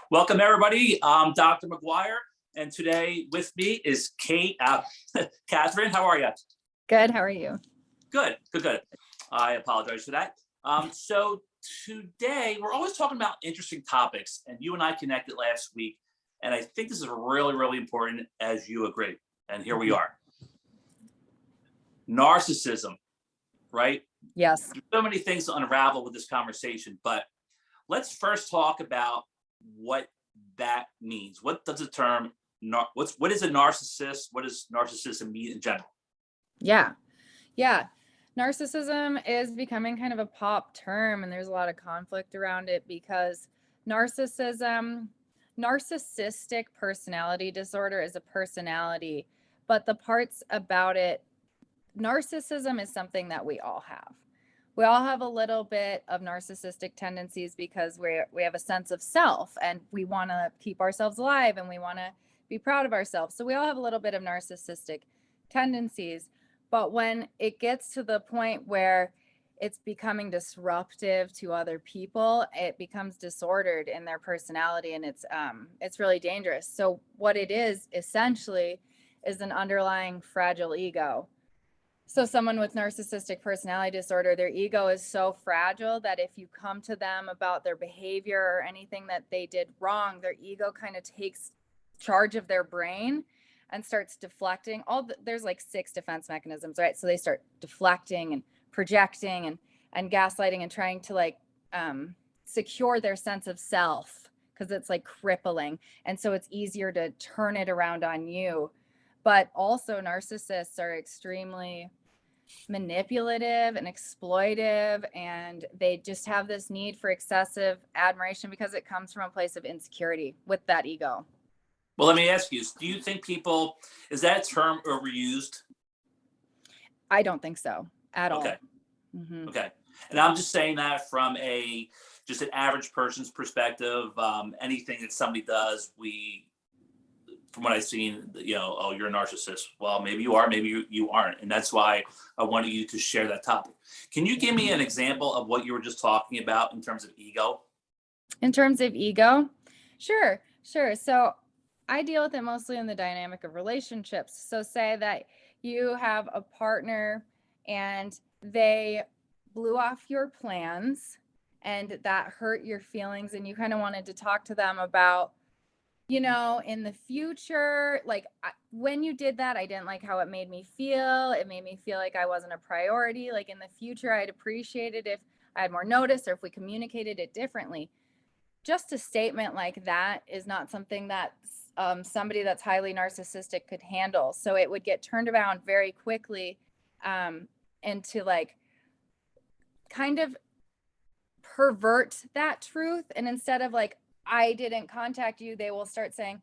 Welcome, everybody. I'm Dr. Maguire, and today with me is Catherine. How are you? Good. How are you? Good, good, good. I apologize for that. So today we're always talking about interesting topics, and you and I connected last week, and I think this is really, really important as you agree. And here we are. Narcissism, right? Yes. There's so many things to unravel with this conversation, but let's first talk about what that means. What does the term what is a narcissist? What does narcissism mean in general? Yeah. Narcissism is becoming kind of a pop term, and there's a lot of conflict around it because narcissistic personality disorder is a personality, but the parts about it, narcissism is something that we all have. We all have a little bit of narcissistic tendencies because we have a sense of self and we want to keep ourselves alive and we want to be proud of ourselves. So we all have a little bit of narcissistic tendencies. But when it gets to the point where it's becoming disruptive to other people, it becomes disordered in their personality, and it's really dangerous. So what it is essentially is an underlying fragile ego. So someone with narcissistic personality disorder, their ego is so fragile that if you come to them about their behavior or anything that they did wrong, their ego kind of takes charge of their brain and starts deflecting. There's like 6 defense mechanisms, right? So they start deflecting and projecting and gaslighting and trying to secure their sense of self because it's like crippling. And so it's easier to turn it around on you. But also narcissists are extremely manipulative and exploitive, and they just have this need for excessive admiration because it comes from a place of insecurity with that ego. Well, let me ask you, do you think is that term overused? I don't think so at all. Okay. Mm-hmm. Okay. And I'm just saying that from just an average person's perspective. Anything that somebody does, from what I've seen, oh, you're a narcissist. Well, maybe you are, maybe you aren't. And that's why I wanted you to share that topic. Can you give me an example of what you were just talking about in terms of ego? In terms of ego? Sure. So I deal with it mostly in the dynamic of relationships. So say that you have a partner and they blew off your plans and that hurt your feelings, and you kind of wanted to talk to them about, in the future, when you did that, I didn't like how it made me feel. It made me feel like I wasn't a priority. Like in the future, I'd appreciate it if I had more notice or if we communicated it differently. Just a statement like that is not something that somebody that's highly narcissistic could handle. So it would get turned around very quickly into kind of pervert that truth. And instead of I didn't contact you, they will start saying,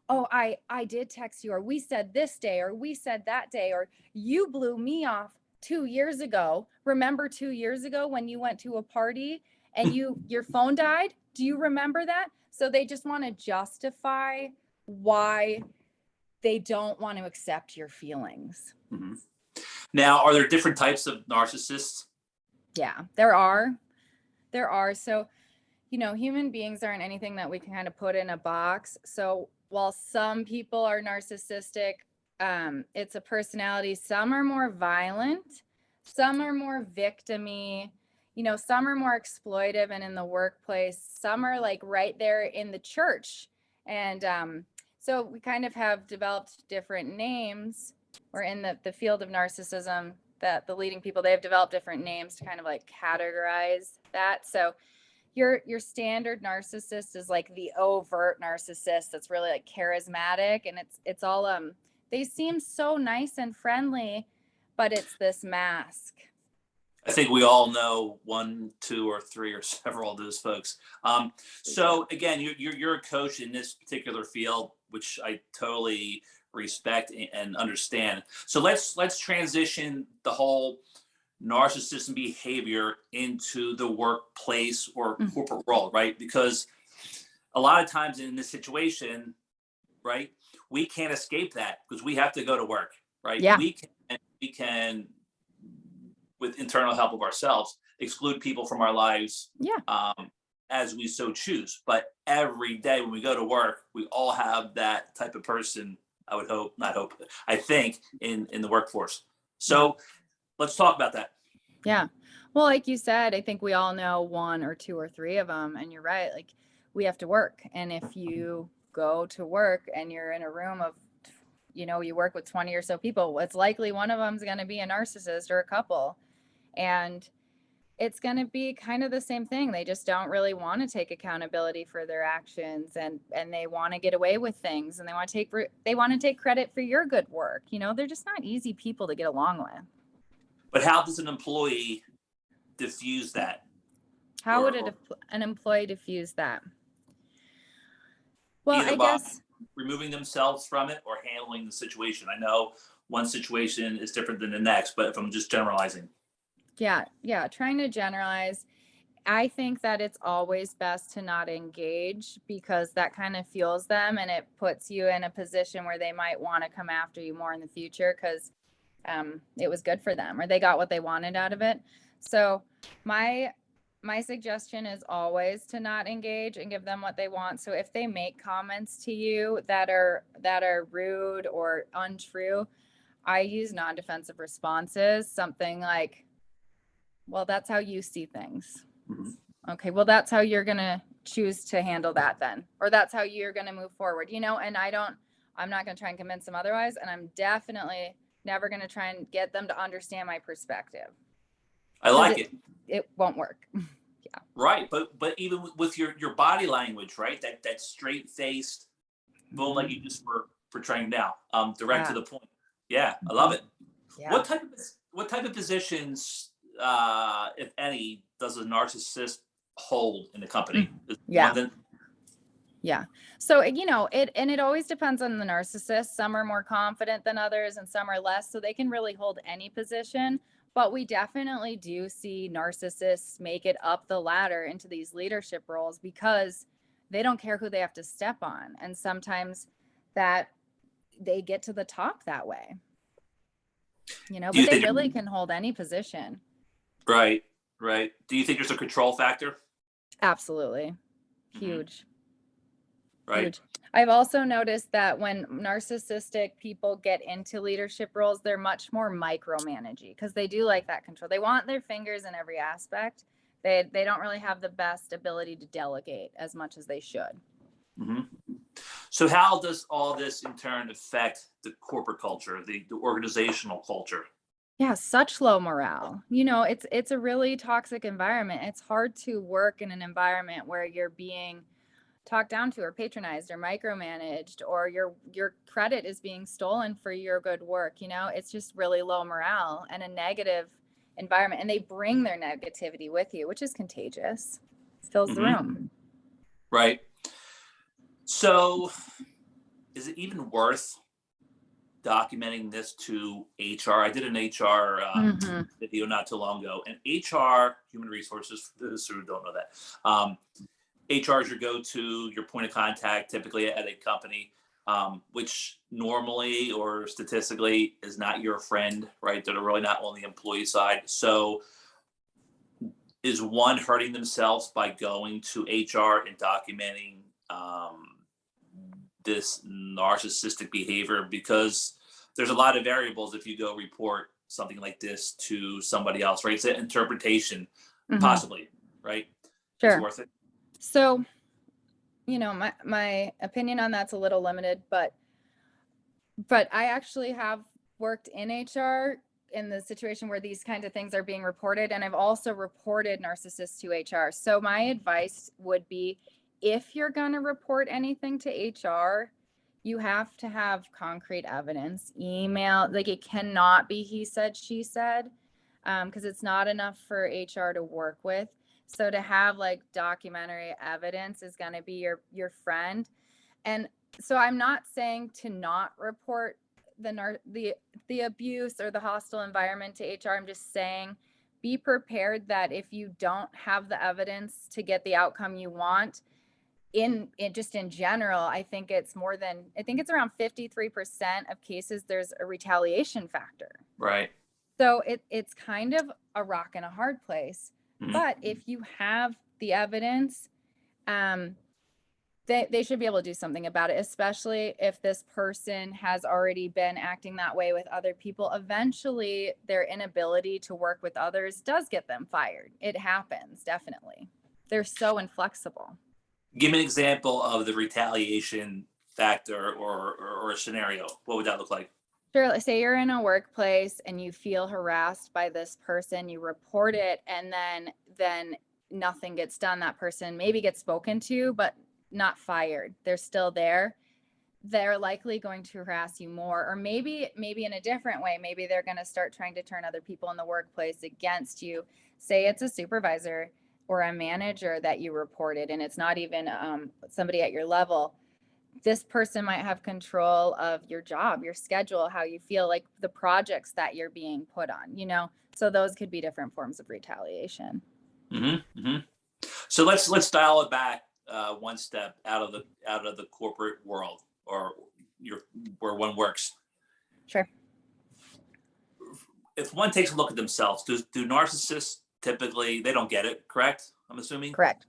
oh, I did text you, or we said this day, or we said that day, or you blew me off 2 years ago. Remember 2 years ago when you went to a party and your phone died? Do you remember that? So they just want to justify why they don't want to accept your feelings. Mm-hmm. Now, are there different types of narcissists? Yeah, there are. So human beings aren't anything that we can kind of put in a box. So while some people are narcissistic, it's a personality. Some are more violent, some are more victim-y, some are more exploitive and in the workplace. Some are right there in the church. And so we kind of have developed different names, or in the field of narcissism, that the leading people, they have developed different names to kind of categorize that. So your standard narcissist is the overt narcissist that's really charismatic, and it's all they seem so nice and friendly, but it's this mask. I think we all know 1, 2, or 3, or several of those folks. So again, you're a coach in this particular field, which I totally respect and understand. So let's transition the whole narcissism behavior into the workplace or corporate world, right? Because a lot of times in this situation, right, we can't escape that because we have to go to work, right? Yeah. We can, with internal help of ourselves, exclude people from our lives. Yeah. as we so choose. But every day when we go to work, we all have that type of person. I would hope, not hope, I think in the workforce. So let's talk about that. Yeah. Well, like you said, I think we all know one or two or three of them. And you're right. Like, we have to work. And if you go to work and you're in a room of, you work with 20 or so people, it's likely one of them is going to be a narcissist or a couple. And it's going to be kind of the same thing. They just don't really want to take accountability for their actions, and they want to get away with things, and they want to take credit for your good work. They're just not easy people to get along with. But how does an employee diffuse that? How would an employee diffuse that? Well, Either I by guess removing themselves from it or handling the situation. I know one situation is different than the next, but if I'm just generalizing. Yeah, trying to generalize. I think that it's always best to not engage, because that kind of fuels them, and it puts you in a position where they might want to come after you more in the future because it was good for them, or they got what they wanted out of it. So my suggestion is always to not engage and give them what they want. So if they make comments to you that are rude or untrue, I use non-defensive responses, something like, well, that's how you see things. Mm-hmm. Okay, well, that's how you're going to choose to handle that then, or that's how you're going to move forward, and I'm not going to try and convince them otherwise. And I'm definitely never going to try and get them to understand my perspective. I like it. It won't work. Yeah. Right. But even with your body language, right? That straight faced, boom, like you just were portraying now, direct to the point. Yeah. I love it. Yeah. What type of positions, if any, does a narcissist hold in the company? Yeah. Yeah. So, it always depends on the narcissist. Some are more confident than others and some are less. So they can really hold any position. But we definitely do see narcissists make it up the ladder into these leadership roles because they don't care who they have to step on. And sometimes that they get to the top that way, but they really can hold any position. Right. Do you think there's a control factor? Absolutely. Huge. Right. Huge. I've also noticed that when narcissistic people get into leadership roles, they're much more micromanaging because they do like that control. They want their fingers in every aspect. They don't really have the best ability to delegate as much as they should. Mm-hmm. So how does all this in turn affect the corporate culture, the organizational culture? Yeah, such low morale. It's a really toxic environment. It's hard to work in an environment where you're being talked down to or patronized or micromanaged, or your credit is being stolen for your good work. It's just really low morale and a negative environment, and they bring their negativity with you, which is contagious. It fills the room. Right. So is it even worth documenting this to HR? I did an HR video not too long ago, and HR, human resources, for those who don't know that, HR is your go-to, your point of contact, typically at a company, which normally or statistically is not your friend, right? They're really not on the employee side. So is one hurting themselves by going to HR and documenting this narcissistic behavior? Because there's a lot of variables if you go report something like this to somebody else, right? It's an interpretation, possibly, right? Sure. It's worth it. So, my opinion on that's a little limited, but I actually have worked in HR in the situation where these kinds of things are being reported. And I've also reported narcissists to HR. So my advice would be, if you're going to report anything to HR, you have to have concrete evidence, email, like it cannot be he said, she said, because it's not enough for HR to work with. So to have like documentary evidence is going to be your friend. And so I'm not saying to not report the abuse or the hostile environment to HR. I'm just saying be prepared that if you don't have the evidence to get the outcome you want, in general, I think it's around 53% of cases there's a retaliation factor. Right. So it's kind of a rock and a hard place. But if you have the evidence, they should be able to do something about it, especially if this person has already been acting that way with other people. Eventually, their inability to work with others does get them fired. It happens, definitely. They're so inflexible. Give me an example of the retaliation factor or a scenario. What would that look like? Sure. Let's say you're in a workplace and you feel harassed by this person, you report it, and then nothing gets done. That person maybe gets spoken to, but not fired. They're still there. They're likely going to harass you more, or maybe in a different way. Maybe they're going to start trying to turn other people in the workplace against you. Say it's a supervisor or a manager that you reported, and it's not even somebody at your level. This person might have control of your job, your schedule, how you feel, like the projects that you're being put on, so those could be different forms of retaliation. Mm-hmm, mm-hmm. So let's dial it back one step out of the corporate world or where one works. Sure. If one takes a look at themselves, do narcissists typically, they don't get it, correct? I'm assuming. Correct.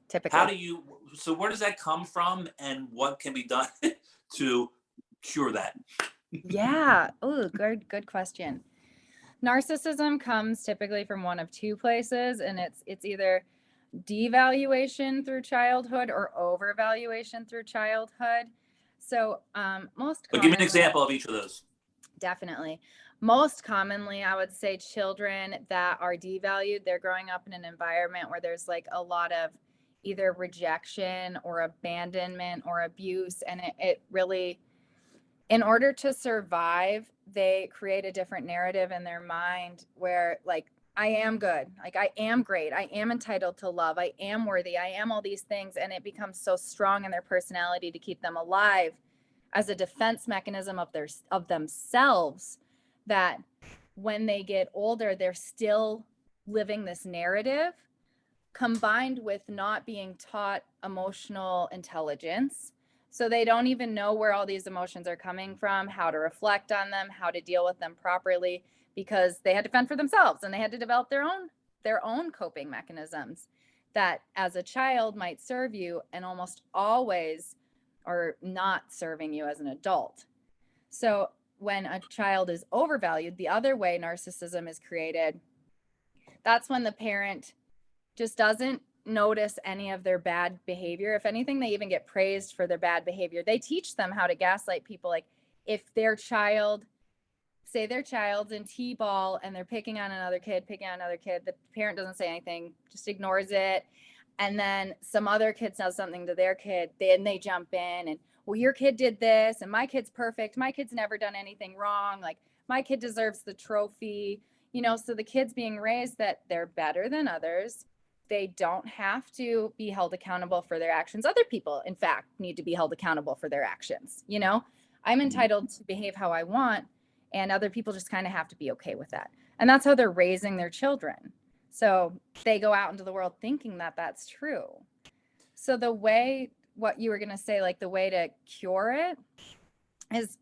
Typically. So where does that come from, and what can be done to cure that? Yeah. Oh, good question. Narcissism comes typically from one of two places, and it's either devaluation through childhood or overvaluation through childhood. So most But give me an example of each of those. Definitely. Most commonly, I would say children that are devalued, they're growing up in an environment where there's like a lot of either rejection or abandonment or abuse. And it really, in order to survive, they create a different narrative in their mind where like, I am good, like I am great, I am entitled to love, I am worthy, I am all these things. And it becomes so strong in their personality to keep them alive as a defense mechanism of themselves, that when they get older, they're still living this narrative, combined with not being taught emotional intelligence. So they don't even know where all these emotions are coming from, how to reflect on them, how to deal with them properly, because they had to fend for themselves and they had to develop their own coping mechanisms that as a child might serve you and almost always are not serving you as an adult. So when a child is overvalued, the other way narcissism is created, that's when the parent just doesn't notice any of their bad behavior. If anything, they even get praised for their bad behavior. They teach them how to gaslight people. Like if say their child's in T-ball and they're picking on another kid, the parent doesn't say anything, just ignores it. And then some other kid says something to their kid, then they jump in and, well, your kid did this and my kid's perfect. My kid's never done anything wrong. Like my kid deserves the trophy, so the kid's being raised that they're better than others. They don't have to be held accountable for their actions. Other people, in fact, need to be held accountable for their actions. I'm entitled to behave how I want, and other people just kind of have to be okay with that. And that's how they're raising their children. So they go out into the world thinking that that's true. So the way, what you were going to say, like the way to cure it is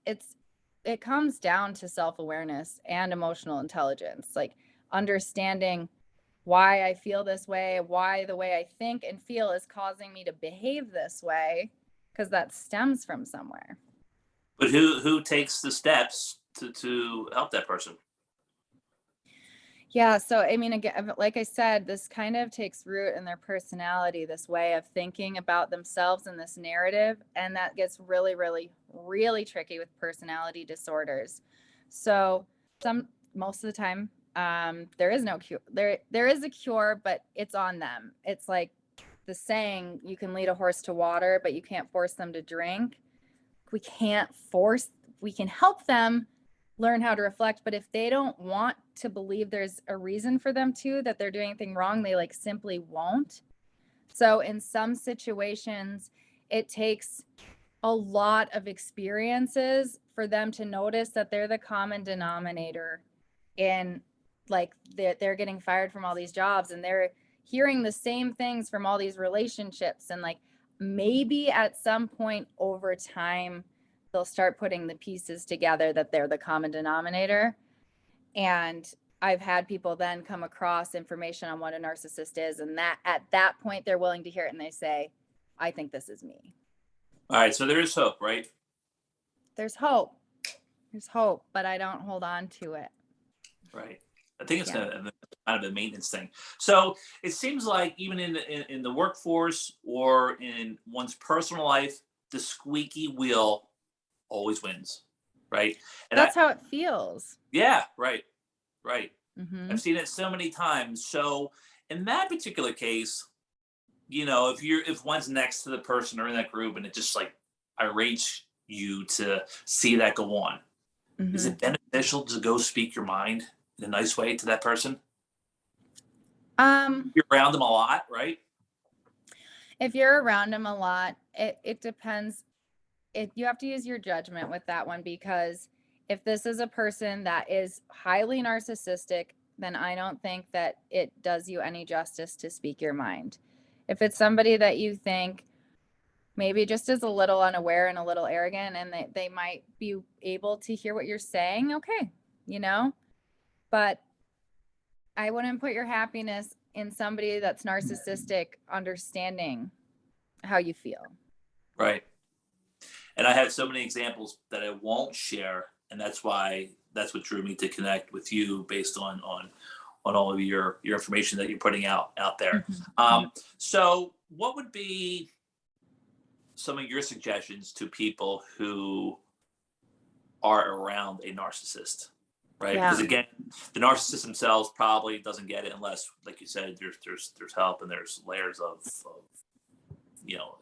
it comes down to self-awareness and emotional intelligence, like understanding why I feel this way, why the way I think and feel is causing me to behave this way, because that stems from somewhere. But who takes the steps to help that person? Yeah. So, I mean, again, like I said, this kind of takes root in their personality, this way of thinking about themselves in this narrative. And that gets really, really, really tricky with personality disorders. So most of the time, there is no cure. There is a cure, but it's on them. It's like the saying, you can lead a horse to water, but you can't force them to drink. We can help them learn how to reflect, but if they don't want to believe there's a reason for them that they're doing anything wrong, they like simply won't. So in some situations, it takes a lot of experiences for them to notice that they're the common denominator in, like, they're getting fired from all these jobs and they're hearing the same things from all these relationships. And like maybe at some point over time, they'll start putting the pieces together that they're the common denominator. And I've had people then come across information on what a narcissist is. And that at that point, they're willing to hear it. And they say, I think this is me. All right. So there is hope, right? There's hope. There's hope, but I don't hold on to it. Right. I think it's Yeah. kind of a maintenance thing. So it seems like even in the workforce or in one's personal life, the squeaky wheel always wins, right? And That's how it feels. yeah, right, right. Mm-hmm. I've seen it so many times. So in that particular case, if one's next to the person or in that group and it just like irates you to see that go on, is Mm-hmm. it beneficial to go speak your mind in a nice way to that person? You're around them a lot, right? If you're around them a lot, it depends. You have to use your judgment with that one, because if this is a person that is highly narcissistic, then I don't think that it does you any justice to speak your mind. If it's somebody that you think maybe just is a little unaware and a little arrogant, and they might be able to hear what you're saying, okay, but I wouldn't put your happiness in somebody that's narcissistic understanding how you feel. Right. And I have so many examples that I won't share, and that's what drew me to connect with you based on all of your information that you're putting out there. Mm-hmm. So what would be some of your suggestions to people who are around a narcissist? Right. Yeah. Because again, the narcissist themselves probably doesn't get it unless, like you said, there's help and there's layers of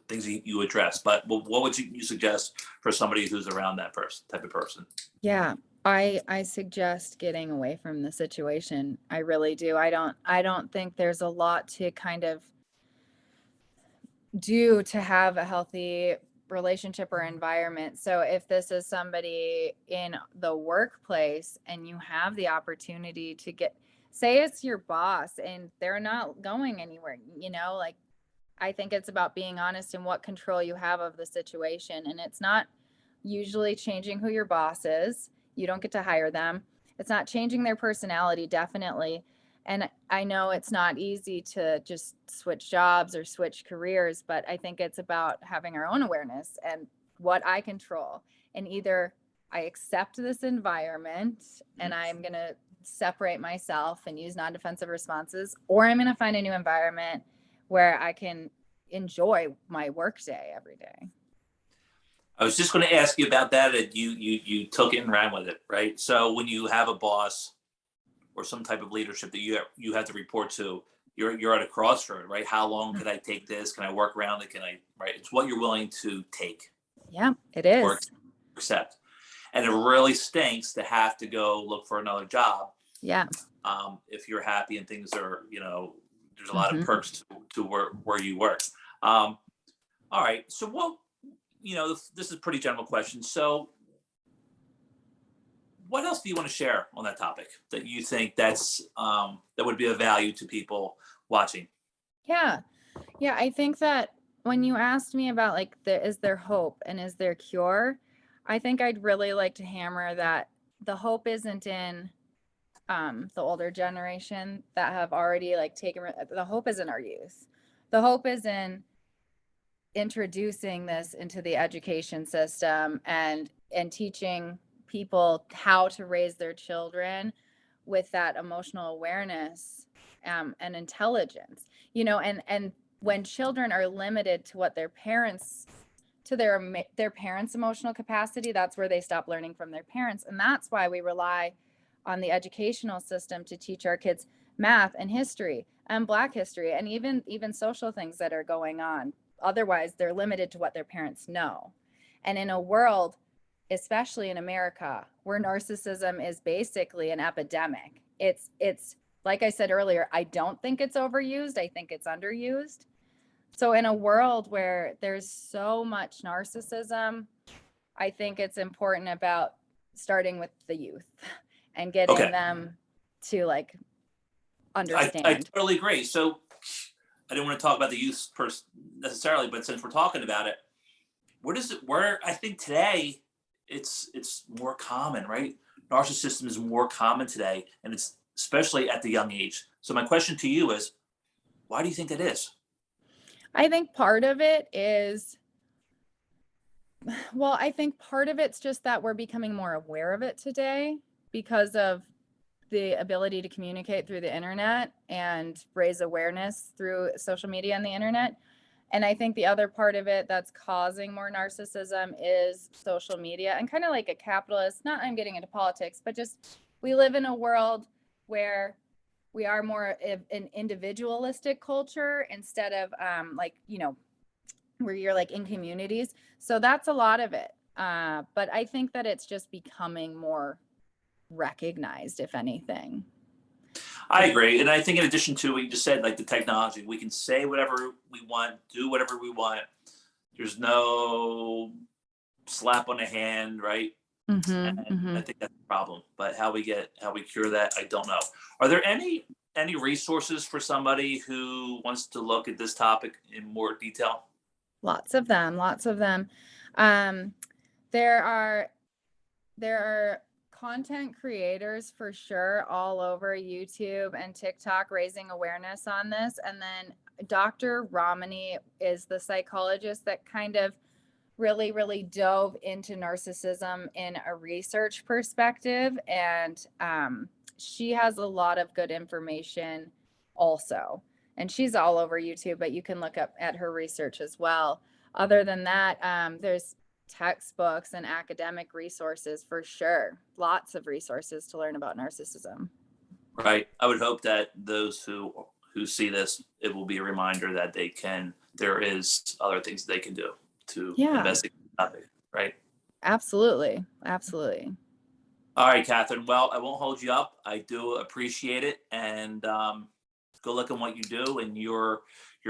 things you address. But what would you suggest for somebody who's around that type of person? Yeah, I suggest getting away from the situation. I really do. I don't think there's a lot to kind of do to have a healthy relationship or environment. So if this is somebody in the workplace and you have the opportunity to say it's your boss and they're not going anywhere, like, I think it's about being honest in what control you have of the situation. And it's not usually changing who your boss is. You don't get to hire them. It's not changing their personality, definitely. And I know it's not easy to just switch jobs or switch careers, but I think it's about having our own awareness and what I control. And either I accept this environment and I'm going to separate myself and use non-defensive responses, or I'm going to find a new environment where I can enjoy my work day every day. I was just going to ask you about that, and you took it and ran with it, right? So when you have a boss or some type of leadership that you have to report to, you're at a crossroad, right? How long can I take this? Can I work around it? Right? It's what you're willing to take. Yeah, it is. Or accept. And it really stinks to have to go look for another job. Yeah. If you're happy and things are, there's a lot of perks to where you work. All right. So this is a pretty general question. So what else do you want to share on that topic that you think that would be of value to people watching? Yeah. I think that when you asked me about like, is there hope and is there cure? I think I'd really like to hammer that the hope isn't in the older generation that have already like the hope is in our youth. The hope is in introducing this into the education system and teaching people how to raise their children with that emotional awareness and intelligence, and when children are limited to what their parents to their parents' emotional capacity, that's where they stop learning from their parents. And that's why we rely on the educational system to teach our kids math and history and Black history and even social things that are going on. Otherwise, they're limited to what their parents know. And in a world, especially in America, where narcissism is basically an epidemic, it's like I said earlier, I don't think it's overused. I think it's underused. So in a world where there's so much narcissism, I think it's important about starting with the youth and getting them to like understand. I totally agree. So I didn't want to talk about the youth necessarily, but since we're talking about it, where I think today it's more common, right? Narcissism is more common today, and it's especially at the young age. So my question to you is, why do you think that is? I think part of it is, well, I think part of it's just that we're becoming more aware of it today because of the ability to communicate through the internet and raise awareness through social media and the internet. And I think the other part of it that's causing more narcissism is social media, and kind of like a capitalist, not I'm getting into politics, but just we live in a world where we are more of an individualistic culture instead of like, where you're like in communities. So that's a lot of it. But I think that it's just becoming more recognized, if anything. I agree. And I think in addition to what you just said, like the technology, we can say whatever we want, do whatever we want. There's no slap on the hand, right? And I think that's the problem. But how we cure that, I don't know. Are there any resources for somebody who wants to look at this topic in more detail? Lots of them. There are content creators for sure all over YouTube and TikTok raising awareness on this. And then Dr. Romani is the psychologist that kind of really, really dove into narcissism in a research perspective. And she has a lot of good information also. And she's all over YouTube, but you can look up at her research as well. Other than that, there's textbooks and academic resources for sure. Lots of resources to learn about narcissism. Right. I would hope that those who see this, it will be a reminder that there is other things they can do to investigate the topic. Right. Absolutely. All right, Catherine. Well, I won't hold you up. I do appreciate it, and good luck on what you do and your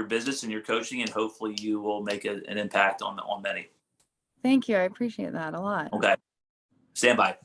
business and your coaching, and hopefully you will make an impact on many. Thank you. I appreciate that a lot. Okay. Stand by.